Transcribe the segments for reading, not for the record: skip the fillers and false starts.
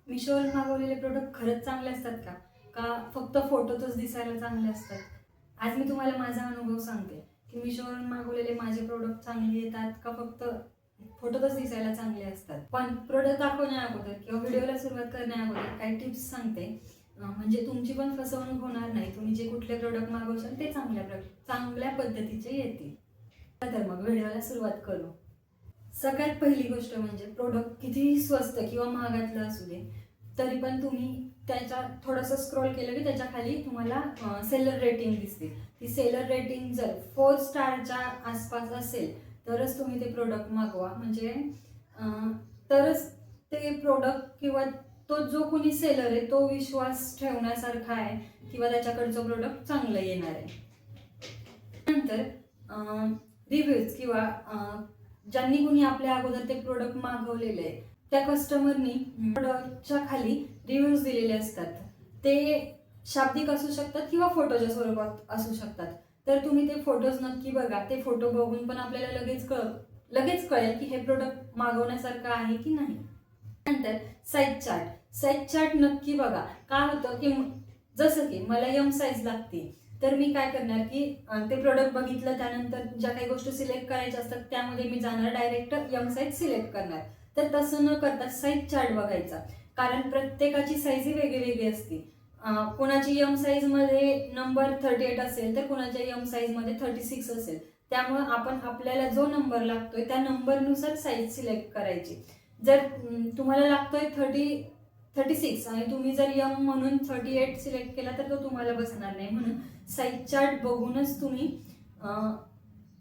मिशोवरून मागवलेले प्रोडक्ट खरंच चांगले असतात का? का फक्त फोटोतच दिसायला चांगले असतात? आज मी तुम्हाला माझा अनुभव सांगते की मिशोवरून मागवलेले माझे प्रोडक्ट चांगले येतात का फक्त फोटोतच दिसायला चांगले असतात. पण प्रोडक्ट दाखवण्या अगोदर किंवा व्हिडिओला सुरुवात करण्या अगोदर काही टिप्स सांगते, म्हणजे तुमची पण फसवणूक होणार नाही. तुम्ही जे कुठले प्रोडक्ट मागवशाल ते चांगल्या पद्धतीचे येतील. तर मग व्हिडिओला सुरुवात करू. सगळ्यात पहिली गोष्ट म्हणजे प्रोडक्ट कितीही स्वस्त किंवा महागातलं असू दे, तरी पण तुम्ही त्याच्या थोडंसं स्क्रोल केलं की त्याच्या खाली तुम्हाला सेलर रेटिंग दिसते. ती सेलर रेटिंग जर 4 स्टारच्या आसपास असेल तरच तुम्ही ते प्रोडक्ट मागवा. म्हणजे तरच ते प्रोडक्ट किंवा तो जो कोणी सेलर आहे तो विश्वास ठेवण्यासारखा आहे किंवा त्याच्याकडचं प्रोडक्ट चांगलं येणार आहे. नंतर रिव्ह्यूज किंवा ज्यांनी कुणी आपल्या अगोदर ते प्रोडक्ट मागवलेले आहे त्या कस्टमरनी प्रोडक्टच्या खाली रिव्ह्यूज दिलेले असतात. ते शाब्दिक असू शकतात किंवा फोटोच्या स्वरूपात असू शकतात. तर तुम्ही ते फोटोज नक्की बघा. ते फोटो बघून पण आपल्याला लगेच कळेल की हे प्रोडक्ट मागवण्यासारखं आहे की नाही. नंतर साईज चार्ट नक्की बघा. काय होतं की जसं की मला एम साईज लागते, तर मी काय करणार की ते प्रोडक्ट बघितलं त्यानंतर ज्या काही गोष्टी सिलेक्ट करायच्या असतात त्यामध्ये मी जाणार डायरेक्ट एम साईज सिलेक्ट करणार. तर तसं न करता साईज चार्ट बघायचा, कारण प्रत्येकाची साईज ही वेगळी असते. कोणाची एम साईजमध्ये नंबर 38 असेल तर कोणाच्या एम साईजमध्ये 36 असेल. त्यामुळे आपण आपल्याला जो नंबर लागतोय त्या नंबरनुसार साईज सिलेक्ट करायची. जर तुम्हाला लागतोय 36 आणि तुम्ही जर यम म्हणून 38 सिलेक्ट केला तर तो तुम्हाला बसणार नाही. म्हणून साईज चार्ट बघूनच तुम्ही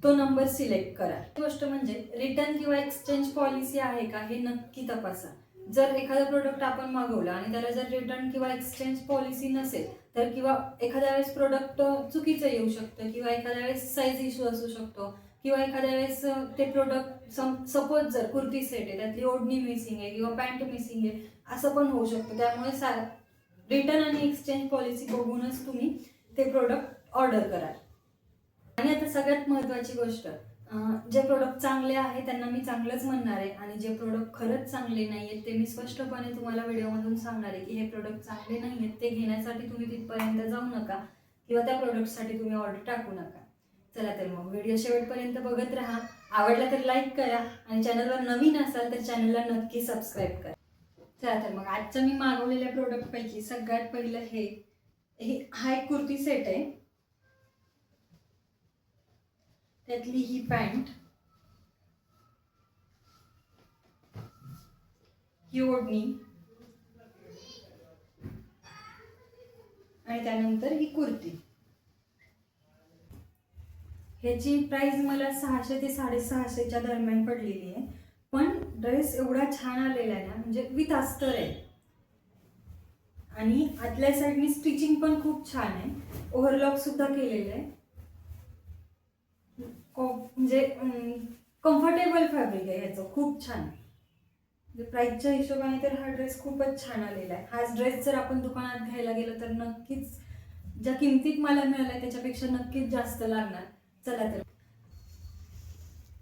तो नंबर सिलेक्ट करा. गोष्ट म्हणजे रिटर्न किंवा एक्सचेंज पॉलिसी आहे का हे नक्की तपासा. जर एखादा प्रोडक्ट आपण मागवला आणि त्याला जर रिटर्न किंवा एक्सचेंज पॉलिसी नसेल तर किंवा एखाद्या वेळेस प्रोडक्ट चुकीचं येऊ शकतं किंवा एखाद्या वेळेस साईज इश्यू असू शकतो किंवा एखाद्या वेळेस ते प्रोडक्ट सपोज जर कुर्ती सेट आहे त्यातली ओढणी मिसिंग आहे किंवा पॅन्ट मिसिंग आहे असं पण होऊ शकतं. त्यामुळे रिटर्न आणि एक्सचेंज पॉलिसी बघूनच तुम्ही ते प्रोडक्ट ऑर्डर करा. आणि आता सगळ्यात महत्त्वाची गोष्ट, जे प्रोडक्ट चांगले आहे त्यांना मी चांगलंच म्हणणार आहे आणि जे प्रोडक्ट खरंच चांगले नाही आहेत ते मी स्पष्टपणे तुम्हाला व्हिडिओमधून सांगणार आहे की हे प्रोडक्ट चांगले नाही आहेत. ते घेण्यासाठी तुम्ही तिथपर्यंत जाऊ नका किंवा त्या प्रोडक्टसाठी तुम्ही ऑर्डर टाकू नका. चला तर मग व्हिडिओ शेवटपर्यंत बघत राहा. आवडला तर लाईक करा आणि चॅनलवर नवीन असाल तर चॅनलला नक्की सबस्क्राईब करा. चला तर मग आजच्या मी मागवलेल्या प्रोडक्टपैकी सगळ्यात पहिलं हा एक कुर्ती सेट आहे. त्यातली ही पॅन्ट, ही ओढणी आणि त्यानंतर ही कुर्ती. ह्याची प्राइस मला 600 ते 650च्या दरम्यान पडलेली आहे. पण ड्रेस एवढा छान आलेला आहे ना, म्हणजे विथ अस्तर आहे आणि आतल्या साईडनी स्टिचिंग पण खूप छान आहे. ओव्हरलॉक सुद्धा केलेलं आहे. म्हणजे कम्फर्टेबल फॅब्रिक आहे ह्याचं, खूप छान. म्हणजे प्राइसच्या हिशोबाने तर हा ड्रेस खूपच छान आलेला आहे. हाच ड्रेस जर आपण दुकानात घ्यायला गेलो तर नक्कीच ज्या किमतीत मला मिळालाय त्याच्यापेक्षा नक्कीच जास्त लागणार. चला तर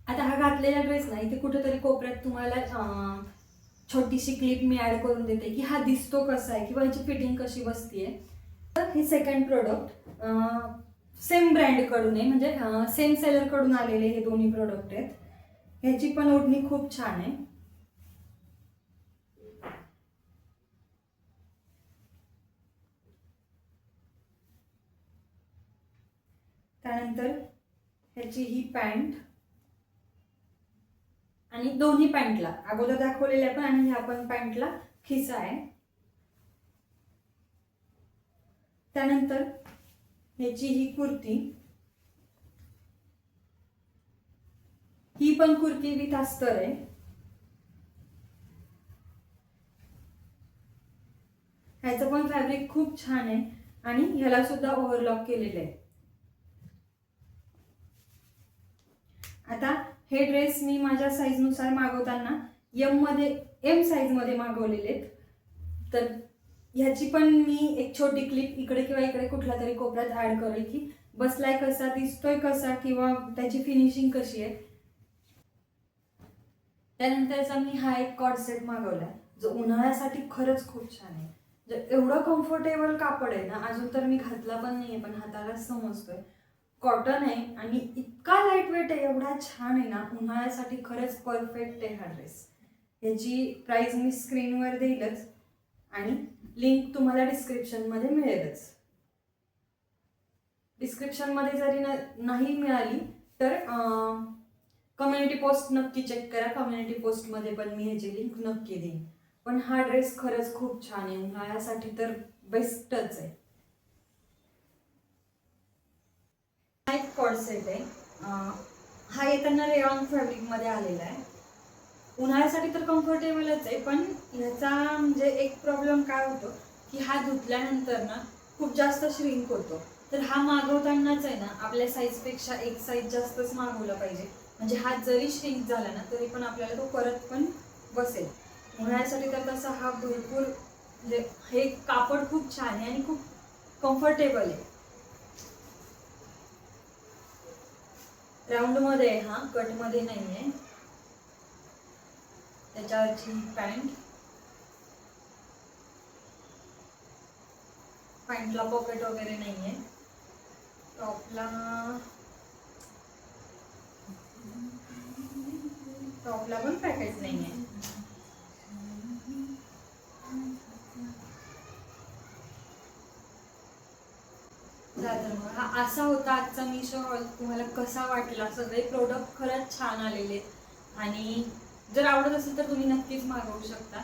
आता हा घातलेला ड्रेस ना, इथे कुठेतरी कोपऱ्यात तुम्हाला छोटीशी क्लिप मी ऍड करून देते की हा दिसतो कसा आहे किंवा याची फिटिंग कशी बसतीये. तर हे सेकंड प्रोडक्ट सेम ब्रँड कडून आहे, म्हणजे सेम सेलर कडून आलेले हे दोन्ही प्रोडक्ट आहेत. ह्याची पण ओढणी खूप छान आहे. त्यानंतर ह्याची ही पॅन्ट आणि दोन्ही पॅन्टला अगोदर दाखवलेल्या पण आणि ह्या पण पॅन्टला खिसा आहे. त्यानंतर ह्याची ही कुर्ती, ही पण कुर्ती विथ अस्तर आहे. ह्याचं पण फॅब्रिक खूप छान आहे आणि ह्याला सुद्धा ओव्हरलॉक केलेलं आहे. आता हे ड्रेस मी माझ्या साईजनुसार मागवताना एम साईजमध्ये मागवलेले आहेत. तर ह्याची पण मी एक छोटी क्लिप इकडे किंवा इकडे कुठल्या तरी कोपऱ्यात ऍड करेल की बसलाय कसा, दिसतोय कसा किंवा त्याची फिनिशिंग कशी आहे. त्यानंतरचा मी हा एक कॉर्ड सेट मागवलाय. जो उन्हाळ्यासाठी खरंच खूप छान आहे. एवढं कम्फर्टेबल कापड आहे ना, अजून तर मी घातला पण नाहीये पण हातालाच समजतोय. कॉटन आहे आणि इतका लाईट वेट आहे, एवढा छान आहे ना, उन्हाळ्यासाठी खरंच परफेक्ट आहे हा ड्रेस. याची प्राइस मी स्क्रीनवर देईलच आणि लिंक तुम्हाला डिस्क्रिप्शनमध्ये मिळेलच. डिस्क्रिप्शनमध्ये जरी नाही मिळाली तर कम्युनिटी पोस्ट नक्की चेक करा. कम्युनिटी पोस्टमध्ये पण मी ह्याची लिंक नक्की देईन. पण हा ड्रेस खरंच खूप छान आहे, उन्हाळ्यासाठी तर बेस्टच आहे. हा एक कॉर्ड सेट आहे. हा येताना रेयॉन फॅब्रिकमध्ये आलेला आहे. उन्हाळ्यासाठी तर कम्फर्टेबलच आहे, पण ह्याचा म्हणजे एक प्रॉब्लेम काय होतो की हा धुतल्यानंतर ना खूप जास्त श्रिंक होतो. तर हा मागवतानाच आहे ना आपल्या साईजपेक्षा एक साईज जास्तच मागवला पाहिजे, म्हणजे हा जरी श्रिंक झाला ना तरी पण आपल्याला तो परत पण बसेल. उन्हाळ्यासाठी तर तसा हा भरपूर म्हणजे हे कापड खूप छान आहे आणि खूप कम्फर्टेबल आहे. राऊंडमध्ये आहे, हा कटमध्ये नाही आहे. त्याच्यावरची पॅन्टला पॉकेट वगैरे नाही आहे. टॉपला पण पॅकेट नाही आहे. हा असा होता आजचा मीशो हॉल. तुम्हाला कसा वाटला? सगळे प्रोडक्ट खरंच छान आलेले आणि जर आवडत असेल तर तुम्ही नक्कीच मागवू शकता.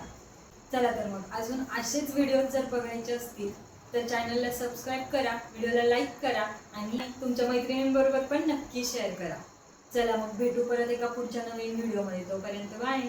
चला तर मग अजून असेच व्हिडिओ जर बघायचे असतील तर चॅनलला सबस्क्राईब करा, व्हिडिओला लाईक करा आणि तुमच्या मैत्रिणींबरोबर पण नक्की शेअर करा. चला मग भेटू परत एका पुढच्या नवीन व्हिडिओमध्ये. तोपर्यंत बाय.